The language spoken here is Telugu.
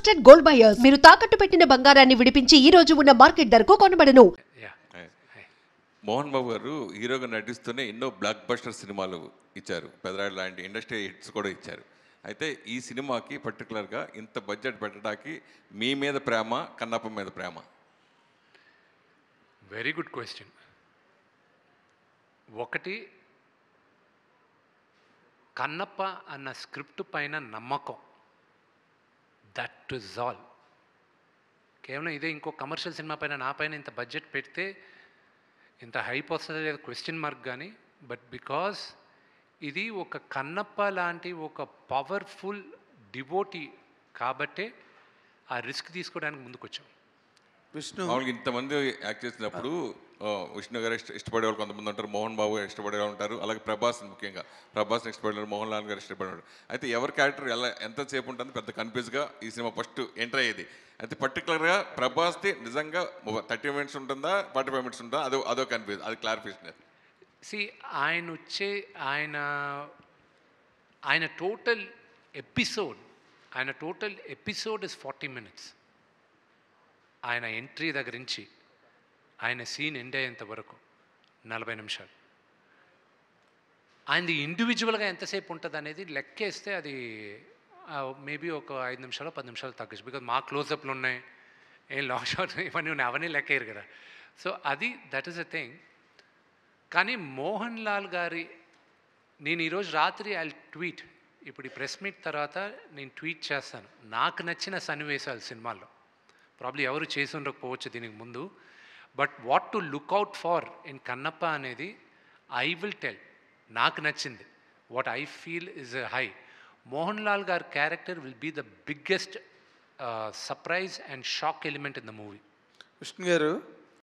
Trusted gold buyers. మీరు తాకట్టు పెట్టిన బంగారాన్ని విడిపించి ఈ రోజు ఉన్న మార్కెట్ ధరకు కొనబడను. మోహన్ బాబు గారు హీరోగా నటిస్తూనే ఎన్నో బ్లాక్ బస్టర్ సినిమాలు ఇచ్చారు, పెదరాయుడు లాంటి ఇండస్ట్రీ హిట్స్ కూడా ఇచ్చారు. అయితే ఈ సినిమాకి పర్టికులర్గా ఇంత బడ్జెట్ పెట్టడానికి మీ మీద ప్రేమ, కన్నప్ప మీద ప్రేమ? Very good question. ఒకటి, కన్నప్ప అన్న స్క్రిప్ట్ పైన నమ్మకం, దట్ ఇస్ ఆల్. కేవలం ఇదే ఇంకో కమర్షియల్ సినిమా పైన నా పైన ఇంత బడ్జెట్ పెడితే ఇంత హైప్ వస్తుంది లేదా క్వశ్చన్ మార్క్. కానీ బట్ బికాస్ ఇది ఒక కన్నప్ప లాంటి ఒక పవర్ఫుల్ డివోటీ కాబట్టే ఆ రిస్క్ తీసుకోవడానికి ముందుకు వచ్చాం. విష్ణు ఇంతమంది యాక్ట్ చేసినప్పుడు విష్ణు గారు ఇష్టపడే వాళ్ళు కొంతమంది ఉంటారు, మోహన్ బాబు గారు ఇష్టపడే వాళ్ళు ఉంటారు, అలాగే ప్రభాస్, ముఖ్యంగా ప్రభాస్ని ఇష్టపడేవారు, మోహన్ లాల్ గారు ఇష్టపడేవాడు. అయితే ఎవరి క్యారెక్టర్ ఎంతసేపు ఉంటుంది పెద్ద కన్ఫ్యూజ్గా ఈ సినిమా ఫస్ట్ ఎంటర్ అయ్యేది. అయితే పర్టికులర్గా ప్రభాస్ది నిజంగా 30 మినిట్స్ ఉంటుందా, 45 మినిట్స్ ఉంటుందా, అదో కన్ఫ్యూజ్, అది క్లారిఫికేషన్. సి ఆయన టోటల్ ఎపిసోడ్ ఇస్ 40 మినిట్స్. ఆయన ఎంట్రీ దగ్గర నుంచి ఆయన సీన్ ఎండ్ అయ్యేంత వరకు 40 నిమిషాలు. ఆయనది ఇండివిజువల్గా ఎంతసేపు ఉంటుంది అనేది లెక్కేస్తే అది మేబీ ఒక 5 నిమిషాలు 10 నిమిషాలు తగ్గచ్చు. బికాజ్ మా క్లోజప్లు ఉన్నాయి, ఏం లాంగ్ షాట్ ఇవన్నీ ఉన్నాయి, అవన్నీ లెక్కేయరు కదా. సో అది దట్ ఈస్ అ థింగ్. కానీ మోహన్ లాల్ గారి, నేను ఈరోజు రాత్రి ఐ ట్వీట్, ఇప్పుడు ఈ ప్రెస్ మీట్ తర్వాత నేను ట్వీట్ చేస్తాను నాకు నచ్చిన సన్నివేశాలు సినిమాల్లో. ప్రాబ్లీ ఎవరు చేసి ఉండకపోవచ్చు దీనికి ముందు, but what to look out for in Kannappa అనేది ఐ విల్ టెల్. నాకు నచ్చింది, what I feel is high. Mohan Lal గారి character will be the biggest surprise and shock element in the movie. Vishnu గారు,